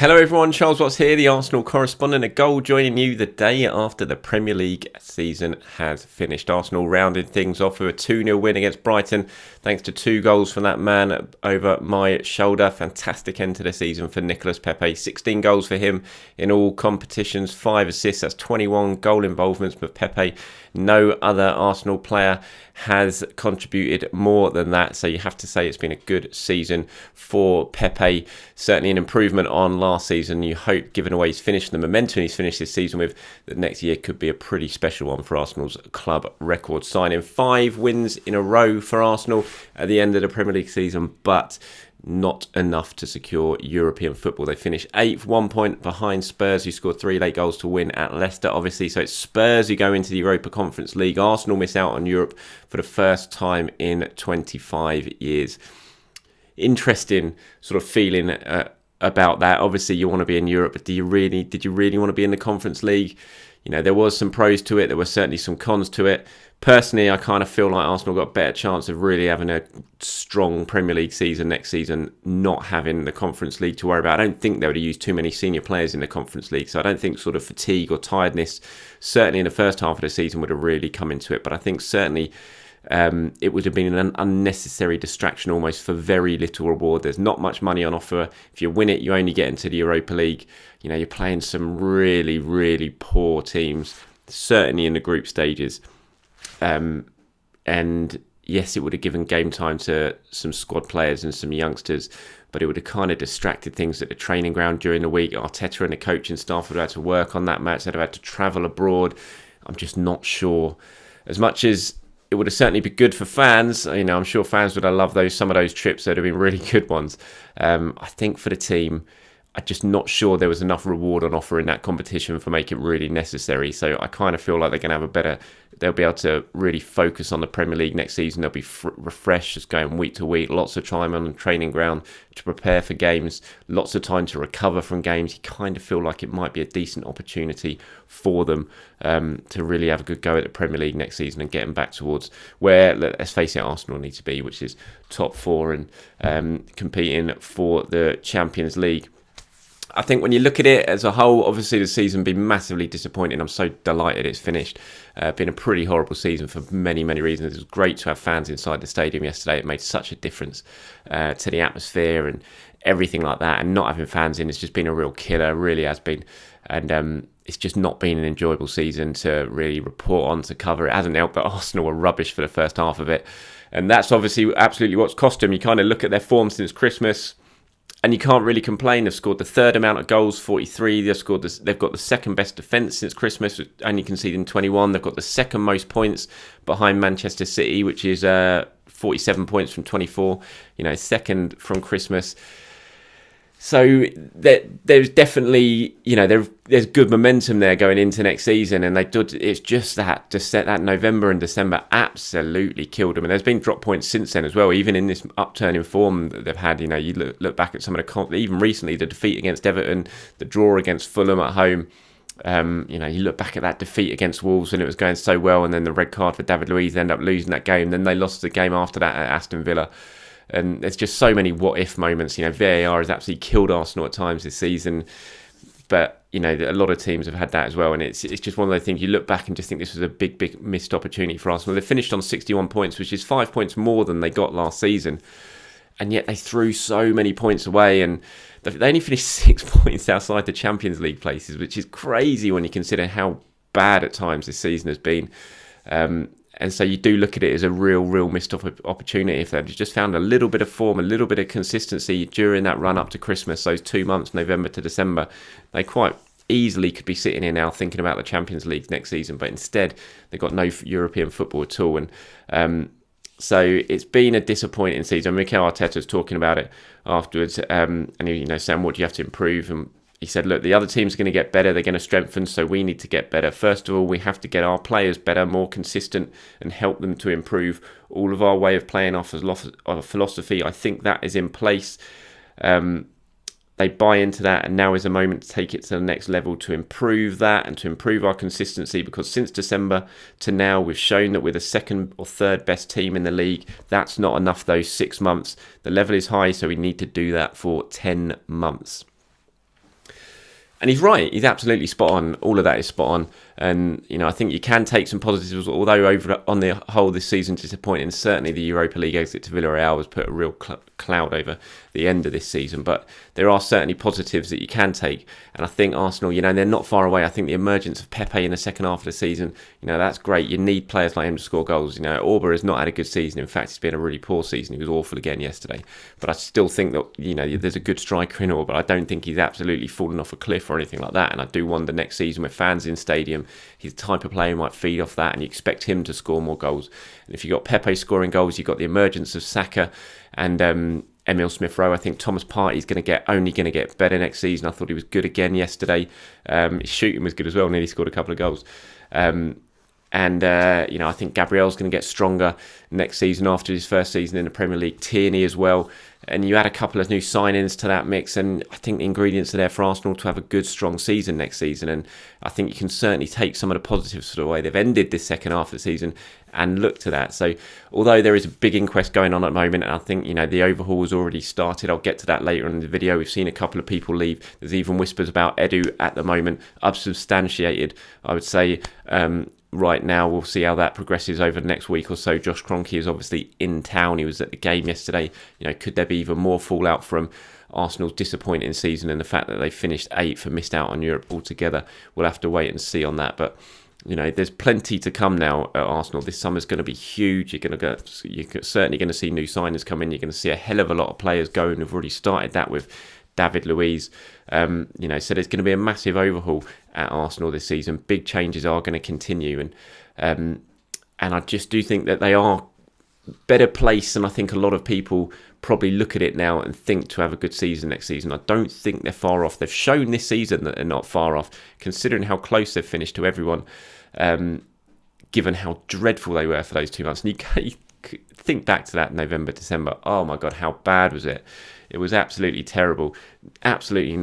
Hello everyone, Charles Watts here, the Arsenal correspondent. A goal joining you the day after the Premier League season has finished. Arsenal rounded things off with a 2-0 win against Brighton, thanks to 2 goals from that man over my shoulder. Fantastic end to the season for Nicolas Pepe. 16 goals for him in all competitions, 5 assists. That's 21 goal involvements with Pepe. No other Arsenal player has contributed more than that. So you have to say it's been a good season for Pepe. Certainly an improvement on last season. You hope, given away he's finished, the momentum he's finished this season with, that next year could be a pretty special one for Arsenal's club record signing. 5 wins in a row for Arsenal at the end of the Premier League season, but not enough to secure European football. They finished 8th, 1 point behind Spurs, who scored 3 late goals to win at Leicester, obviously. So it's Spurs who go into the Europa Conference League. Arsenal miss out on Europe for the first time in 25 years. Interesting sort of feeling about that. Obviously, you want to be in Europe, but did you really want to be in the Conference League? You know, there was some pros to it. There were certainly some cons to it. Personally, I kind of feel like Arsenal got a better chance of really having a strong Premier League season next season, not having the Conference League to worry about. I don't think they would have used too many senior players in the Conference League, so I don't think sort of fatigue or tiredness, certainly in the first half of the season, would have really come into it. But I think certainly it would have been an unnecessary distraction almost for very little reward. There's not much money on offer. If you win it, you only get into the Europa League. You know, you're playing some really, really poor teams, certainly in the group stages. And yes, it would have given game time to some squad players and some youngsters, but it would have kind of distracted things at the training ground during the week. Arteta and the coaching staff would have had to work on that match. They'd have had to travel abroad. I'm just not sure. As much as it would have certainly been good for fans, you know, I'm sure fans would have loved some of those trips. They'd have been really good ones. I think for the team, I'm just not sure there was enough reward on offer in that competition for making it really necessary. So I kind of feel like they're going to have they'll be able to really focus on the Premier League next season. They'll be refreshed, just going week to week, lots of time on the training ground to prepare for games, lots of time to recover from games. You kind of feel like it might be a decent opportunity for them to really have a good go at the Premier League next season and getting back towards where, let's face it, Arsenal need to be, which is top 4 and competing for the Champions League. I think when you look at it as a whole, obviously the season been massively disappointing. I'm so delighted it's finished. Been a pretty horrible season for many, many reasons. It was great to have fans inside the stadium yesterday. It made such a difference to the atmosphere and everything like that. And not having fans in, it's just been a real killer, really has been. And it's just not been an enjoyable season to really report on, to cover. It hasn't helped that Arsenal were rubbish for the first half of it. And that's obviously absolutely what's cost them. You kind of look at their form since Christmas, and you can't really complain. They've scored the third amount of goals, 43. They've got the second best defence since Christmas, only conceding 21. They've got the second most points behind Manchester City, which is 47 points from 24. You know, second from Christmas. So there's definitely, you know, there's good momentum there going into next season, and it's just that November and December absolutely killed them. And there's been drop points since then as well, even in this upturn in form that they've had. You know, you look back at some of even recently, the defeat against Everton, the draw against Fulham at home. You know, you look back at that defeat against Wolves when it was going so well, and then the red card for David Luiz, they end up losing that game. Then they lost the game after that at Aston Villa. And there's just so many what-if moments. You know, VAR has absolutely killed Arsenal at times this season. But, you know, a lot of teams have had that as well. And it's just one of those things you look back and just think this was a big, big missed opportunity for Arsenal. They finished on 61 points, which is 5 points more than they got last season. And yet they threw so many points away. And they only finished 6 points outside the Champions League places, which is crazy when you consider how bad at times this season has been. And so you do look at it as a real missed opportunity. If they'd just found a little bit of form, a little bit of consistency during that run up to Christmas, those 2 months, November to December, they quite easily could be sitting here now thinking about the Champions League next season. But instead, they've got no European football at all. And so it's been a disappointing season. Mikel Arteta's talking about it afterwards, and he, saying, what do you have to improve? And he said, look, the other team's going to get better. They're going to strengthen, so we need to get better. First of all, we have to get our players better, more consistent, and help them to improve all of our way of playing, our philosophy. I think that is in place. They buy into that, and now is a moment to take it to the next level to improve that and to improve our consistency, because since December to now, we've shown that we're the second or third best team in the league. That's not enough, those 6 months. The level is high, so we need to do that for 10 months. And he's right. He's absolutely spot on. All of that is spot on. And, I think you can take some positives, although on the whole this season disappointing. Certainly the Europa League exit to Villarreal has put a real cloud over the end of this season. But there are certainly positives that you can take. And I think Arsenal, they're not far away. I think the emergence of Pepe in the second half of the season, that's great. You need players like him to score goals. Orba has not had a good season. In fact, it's been a really poor season. He was awful again yesterday. But I still think that, there's a good striker in Orba. But I don't think he's absolutely fallen off a cliff or anything like that. And I do wonder next season with fans in stadium, he's the type of player who might feed off that, and you expect him to score more goals. And if you've got Pepe scoring goals, you've got the emergence of Saka and Emile Smith-Rowe. I think Thomas Partey's only going to get better next season. I thought he was good again yesterday. His shooting was good as well, nearly scored a couple of goals. I think Gabriel's going to get stronger next season after his first season in the Premier League. Tierney as well. And you add a couple of new signings to that mix, and I think the ingredients are there for Arsenal to have a good, strong season next season. And I think you can certainly take some of the positives for the way they've ended this second half of the season and look to that. So although there is a big inquest going on at the moment, and I think, the overhaul has already started. I'll get to that later in the video. We've seen a couple of people leave. There's even whispers about Edu at the moment, unsubstantiated, I would say. Right now, we'll see how that progresses over the next week or so. Josh Kroenke is obviously in town. He was at the game yesterday. Could there be even more fallout from Arsenal's disappointing season and the fact that they finished 8th and missed out on Europe altogether? We'll have to wait and see on that. But there's plenty to come now at Arsenal. This summer's going to be huge. You're certainly going to see new signings come in. You're going to see a hell of a lot of players go, and we've already started that with David Luiz. So there's going to be a massive overhaul at Arsenal this season. Big changes are going to continue, and I just do think that they are better placed than I think a lot of people probably look at it now and think to have a good season next season. I don't think they're far off. They've shown this season that they're not far off, considering how close they've finished to everyone, given how dreadful they were for those 2 months. And you think back to that November, December. Oh my God, how bad was it? It was absolutely terrible. Absolutely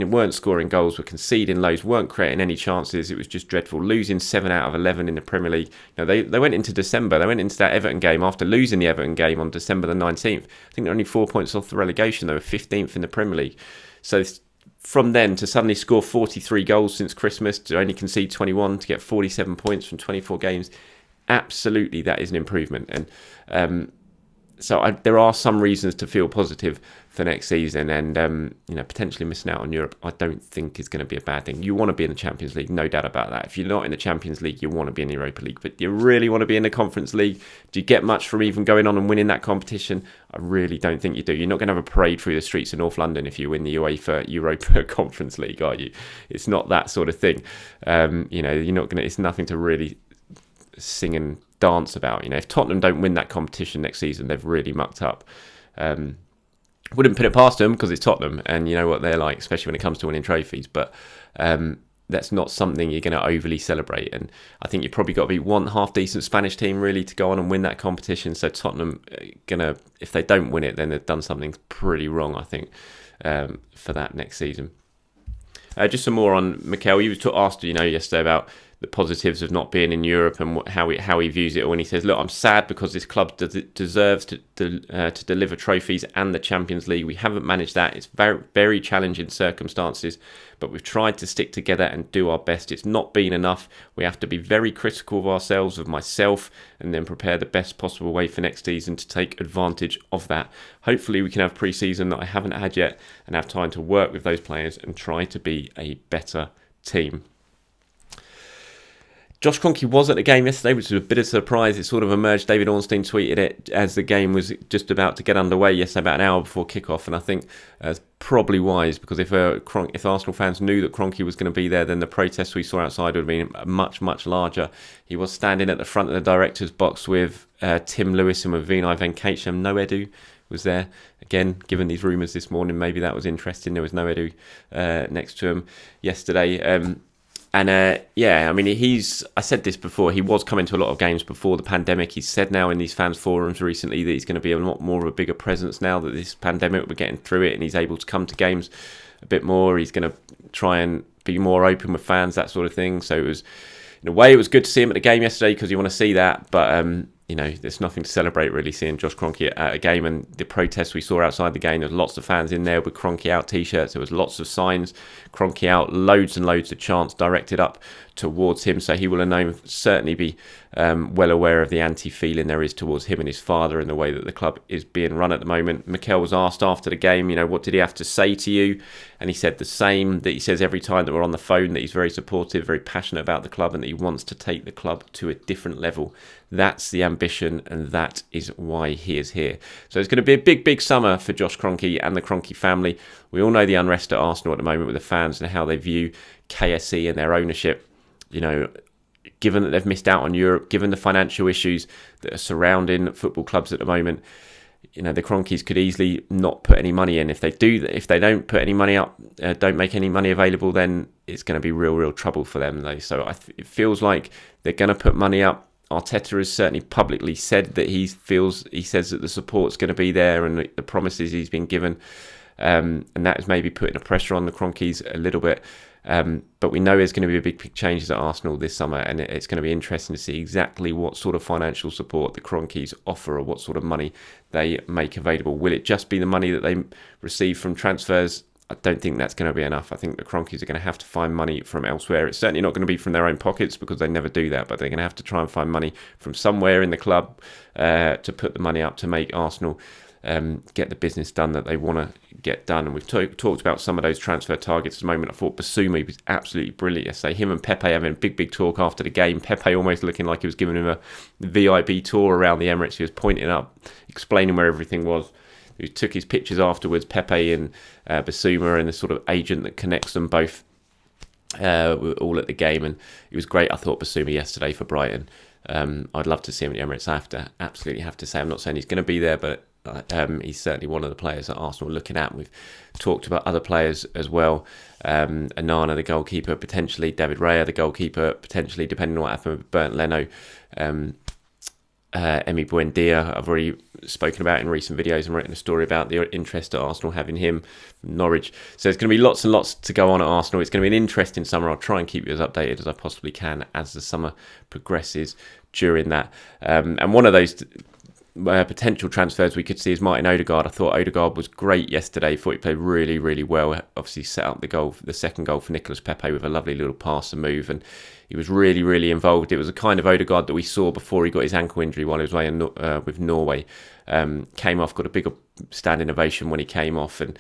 weren't scoring goals, were conceding loads, weren't creating any chances. It was just dreadful. Losing 7 out of 11 in the Premier League. They went into December. They went into that Everton game after losing the Everton game on December the 19th. I think they're only 4 points off the relegation. They were 15th in the Premier League. So from then to suddenly score 43 goals since Christmas, to only concede 21, to get 47 points from 24 games, absolutely that is an improvement. And there are some reasons to feel positive for next season, and potentially missing out on Europe I don't think is going to be a bad thing. You want to be in the Champions League, no doubt about that. If you're not in the Champions League, you want to be in the Europa League, but you really want to be in the Conference League. Do you get much from even going on and winning that competition? I really don't think you do. You're not going to have a parade through the streets of North London if you win the UEFA Europa Conference League, are you? It's not that sort of thing. You're not going to. It's nothing to really sing and dance about. If Tottenham don't win that competition next season, they've really mucked up. Wouldn't put it past them because it's Tottenham, and you know what they're like, especially when it comes to winning trophies. But that's not something you're going to overly celebrate. And I think you've probably got to be one half-decent Spanish team really to go on and win that competition. So Tottenham if they don't win it, then they've done something pretty wrong, I think, for that next season. Just some more on Mikel. He was asked, yesterday about the positives of not being in Europe and how he views it. When he says, "Look, I'm sad because this club deserves to deliver trophies and the Champions League. We haven't managed that. It's very, very challenging circumstances, but we've tried to stick together and do our best. It's not been enough. We have to be very critical of ourselves, of myself, and then prepare the best possible way for next season to take advantage of that. Hopefully we can have pre-season that I haven't had yet and have time to work with those players and try to be a better team." Josh Kroenke was at the game yesterday, which was a bit of a surprise. It sort of emerged. David Ornstein tweeted it as the game was just about to get underway yesterday, about an hour before kickoff. And I think it's probably wise, because if Arsenal fans knew that Kroenke was going to be there, then the protests we saw outside would have been much, much larger. He was standing at the front of the director's box with Tim Lewis and with Vinay Venkatesham. No Edu was there. Again, given these rumours this morning, maybe that was interesting. There was no Edu next to him yesterday. I said this before, he was coming to a lot of games before the pandemic. He's said now in these fans forums recently that he's going to be a lot more of a bigger presence now that this pandemic, we're getting through it, and he's able to come to games a bit more. He's going to try and be more open with fans, that sort of thing. So it was, in a way, it was good to see him at the game yesterday because you want to see that. But there's nothing to celebrate really seeing Josh Kroenke at a game, and the protests we saw outside the game, there was lots of fans in there with Kroenke out t-shirts, there was lots of signs, Kroenke out, loads and loads of chants directed up towards him, so he will certainly be well aware of the anti-feeling there is towards him and his father and the way that the club is being run at the moment. Mikel was asked after the game, what did he have to say to you? And he said the same that he says every time that we're on the phone, that he's very supportive, very passionate about the club, and that he wants to take the club to a different level. That's the ambition, and that is why he is here. So it's going to be a big, big summer for Josh Kroenke and the Kroenke family. We all know the unrest at Arsenal at the moment with the fans and how they view KSE and their ownership. Given that they've missed out on Europe, given the financial issues that are surrounding football clubs at the moment, the Kroenkes could easily not put any money in. If they don't put any money up, don't make any money available, then it's going to be real trouble for them, though. So it feels like they're going to put money up. Arteta has certainly publicly said that he says that the support's going to be there and the promises he's been given, and that is maybe putting a pressure on the Kroenkes a little bit. But we know there's going to be big changes at Arsenal this summer, and it's going to be interesting to see exactly what sort of financial support the Kroenkes offer or what sort of money they make available. Will it just be the money that they receive from transfers? I don't think that's going to be enough. I think the Kroenkes are going to have to find money from elsewhere. It's certainly not going to be from their own pockets because they never do that, but they're going to have to try and find money from somewhere in the club to put the money up to make Arsenal get the business done that they want to get done. And we've talked about some of those transfer targets at the moment. I thought Basuma was absolutely brilliant yesterday. Him and Pepe having a big talk after the game. Pepe almost looking like he was giving him a VIB tour around the Emirates. He was pointing up, explaining where everything was. He took his pictures afterwards, Pepe and Basuma, and the sort of agent that connects them both all at the game. And it was great, I thought, Basuma yesterday for Brighton. I'd love to see him at the Emirates. I absolutely have to say, I'm not saying he's going to be there, but he's certainly one of the players that Arsenal are looking at. We've talked about other players as well. Anana, the goalkeeper, potentially. David Raya, the goalkeeper, potentially, depending on what happened with Bernd Leno. Emi Buendia, I've already spoken about in recent videos and written a story about the interest at Arsenal having him from Norwich. So there's going to be lots and lots to go on at Arsenal. It's going to be an interesting summer. I'll try and keep you as updated as I possibly can as the summer progresses during that. And one of those potential transfers we could see is Martin Odegaard. I thought Odegaard was great yesterday. Thought he played really well. Obviously set up the second goal for Nicolas Pepe with a lovely little pass and move, and he was really involved. It was a kind of Odegaard that we saw before he got his ankle injury while he was away with Norway. Came off, got a big standing ovation when he came off, and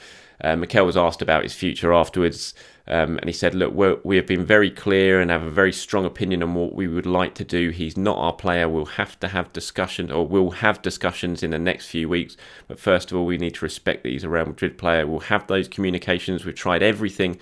Mikel was asked about his future afterwards, and he said, look, we have been very clear and have a very strong opinion on what we would like to do. He's not our player. We'll have discussions in the next few weeks, but first of all, we need to respect that he's a Real Madrid player. We'll have those communications. We've tried everything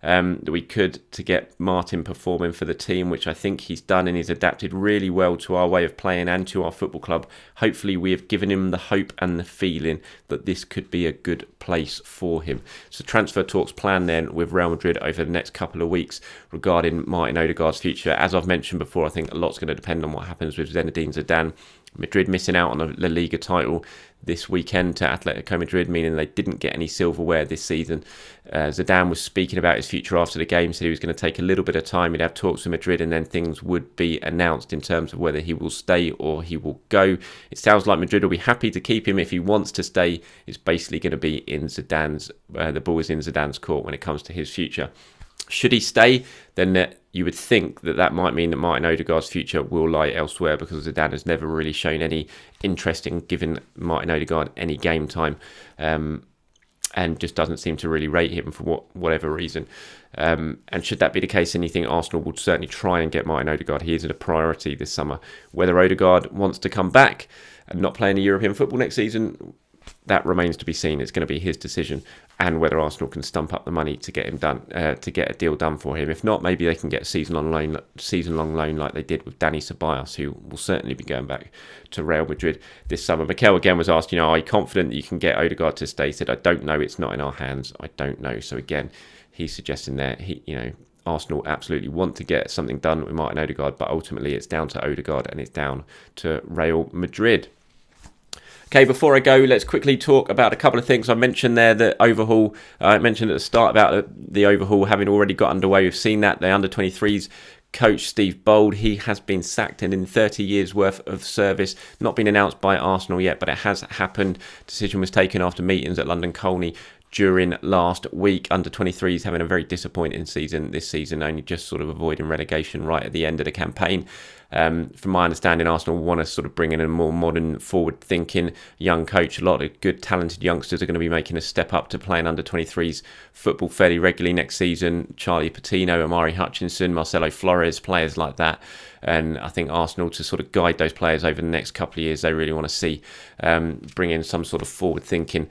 that we could to get Martin performing for the team, which I think he's done, and he's adapted really well to our way of playing and to our football club. Hopefully we have given him the hope and the feeling that this could be a good place for him. So transfer talks planned then with Real Madrid over the next couple of weeks regarding Martin Odegaard's future. As I've mentioned before, I think a lot's going to depend on what happens with Zinedine Zidane. Madrid missing out on the La Liga title this weekend to Atletico Madrid, meaning they didn't get any silverware this season. Zidane was speaking about his future after the game, said he was going to take a little bit of time. He'd have talks with Madrid and then things would be announced in terms of whether he will stay or he will go. It sounds like Madrid will be happy to keep him if he wants to stay. It's basically going to be in the ball is in Zidane's court when it comes to his future. Should he stay, then you would think that might mean that Martin Odegaard's future will lie elsewhere, because Zidane has never really shown any interest in giving Martin Odegaard any game time, and just doesn't seem to really rate him for whatever reason. And should that be the case, then you think Arsenal would certainly try and get Martin Odegaard. He is a priority this summer. Whether Odegaard wants to come back and not play any European football next season, that remains to be seen. It's going to be his decision, and whether Arsenal can stump up the money to get him done, to get a deal done for him. If not, maybe they can get a season-long loan like they did with Dani Ceballos, who will certainly be going back to Real Madrid this summer. Mikel again was asked, are you confident that you can get Odegaard to stay? He said, I don't know. It's not in our hands. I don't know. So again, he's suggesting that Arsenal absolutely want to get something done with Martin Odegaard, but ultimately it's down to Odegaard and it's down to Real Madrid. Okay, before I go, let's quickly talk about a couple of things. I mentioned there the overhaul. I mentioned at the start about the overhaul having already got underway. We've seen that. The under-23s coach Steve Bold, he has been sacked, and in 30 years worth of service, not been announced by Arsenal yet, but it has happened. Decision was taken after meetings at London Colney during last week. Under 23s having a very disappointing season this season, only just sort of avoiding relegation right at the end of the campaign. From my understanding, Arsenal want to sort of bring in a more modern, forward-thinking young coach. A lot of good, talented youngsters are going to be making a step up to playing under 23s football fairly regularly next season. Charlie Patino, Amari Hutchinson, Marcelo Flores, players like that. And I think Arsenal, to sort of guide those players over the next couple of years, they really want to see bring in some sort of forward-thinking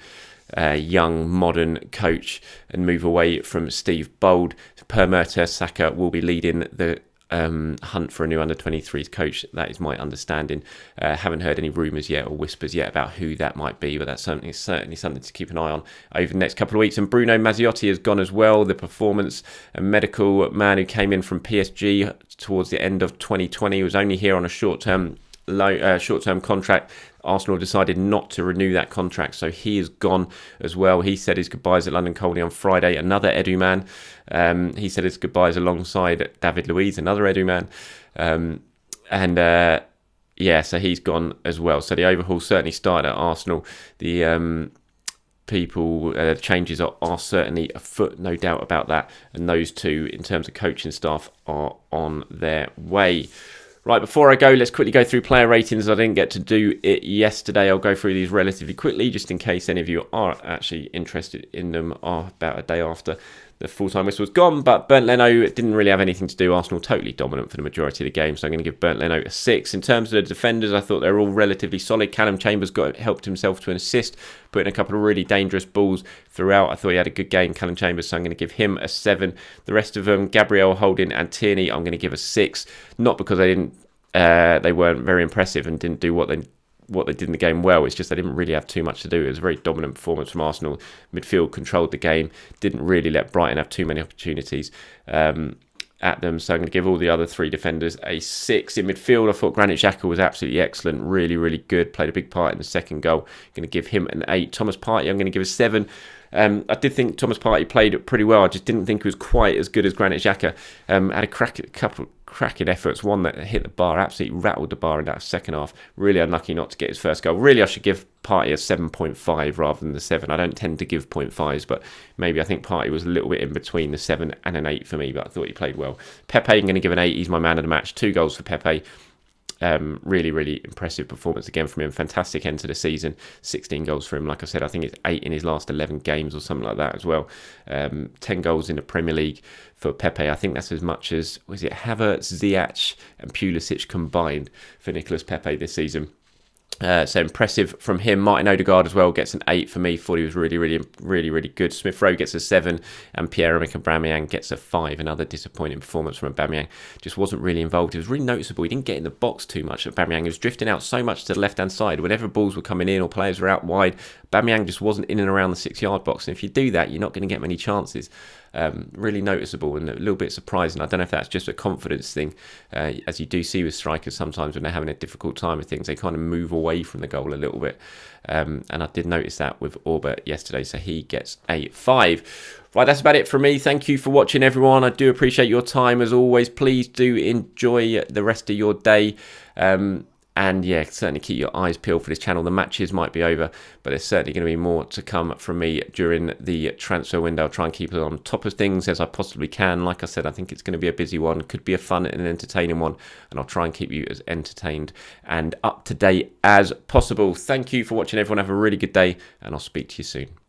young, modern coach and move away from Steve Bold. Per Mertesacker will be leading the hunt for a new under-23s coach. That is my understanding. Haven't heard any rumours yet or whispers yet about who that might be, but that's certainly something to keep an eye on over the next couple of weeks. And Bruno Mazziotti has gone as well, the performance and medical man who came in from PSG towards the end of 2020. He was only here on a short-term contract. Arsenal decided not to renew that contract, so he is gone as well. He said his goodbyes at London Colney on Friday. Another Edu man. He said his goodbyes alongside David Luiz, another Edu man. So he's gone as well. So the overhaul certainly started at Arsenal. The changes are certainly afoot, no doubt about that. And those two, in terms of coaching staff, are on their way. Right, before I go, let's quickly go through player ratings. I didn't get to do it yesterday. I'll go through these relatively quickly, just in case any of you are actually interested in them about a day after the full-time whistle was gone. But Bernd Leno didn't really have anything to do. Arsenal totally dominant for the majority of the game, so I'm going to give Bernd Leno a 6. In terms of the defenders, I thought they were all relatively solid. Callum Chambers helped himself to an assist, putting a couple of really dangerous balls throughout. I thought he had a good game, Callum Chambers, so I'm going to give him a 7. The rest of them, Gabriel, Holding and Tierney, I'm going to give a 6. Not because they weren't very impressive and didn't do what they did in the game well. It's just they didn't really have too much to do. It was a very dominant performance from Arsenal. Midfield controlled the game, didn't really let Brighton have too many opportunities at them. So I'm going to give all the other 3 defenders a 6. In midfield, I thought Granit Xhaka was absolutely excellent, really, really good. Played a big part in the second goal. I'm going to give him an 8. Thomas Partey, I'm going to give a 7. I did think Thomas Partey played pretty well. I just didn't think he was quite as good as Granit Xhaka. Had a couple cracking efforts. One that hit the bar, absolutely rattled the bar in that second half. Really unlucky not to get his first goal. Really, I should give Partey a 7.5 rather than the 7. I don't tend to give 0.5s, but maybe I think Partey was a little bit in between the 7 and an 8 for me, but I thought he played well. Pepe, I'm going to give an 8. He's my man of the match. 2 goals for Pepe. Really, really impressive performance again from him. Fantastic end to the season. 16 goals for him. Like I said, I think it's 8 in his last 11 games or something like that as well. 10 goals in the Premier League for Pepe. I think that's as much as, was it Havertz, Ziyech and Pulisic combined for Nicolas Pepe this season. So impressive from him. Martin Odegaard as well gets an 8 for me. Thought he was really, really, really, really good. Smith Rowe gets a 7 and Pierre-Emerick Aubameyang gets a 5. Another disappointing performance from Aubameyang. Just wasn't really involved. It was really noticeable. He didn't get in the box too much. Aubameyang was drifting out so much to the left-hand side. Whenever balls were coming in or players were out wide, Aubameyang just wasn't in and around the 6-yard box. And if you do that, you're not going to get many chances. Really noticeable and a little bit surprising. I don't know if that's just a confidence thing, as you do see with strikers sometimes when they're having a difficult time with things, they kind of move away from the goal a little bit, and I did notice that with Orba yesterday, so he gets a 5. Right, that's about it from me. Thank you for watching, everyone. I do appreciate your time as always. Please do enjoy the rest of your day. And yeah, certainly keep your eyes peeled for this channel. The matches might be over, but there's certainly going to be more to come from me during the transfer window. I'll try and keep it on top of things as I possibly can. Like I said, I think it's going to be a busy one. Could be a fun and entertaining one. And I'll try and keep you as entertained and up to date as possible. Thank you for watching, everyone. Have a really good day, and I'll speak to you soon.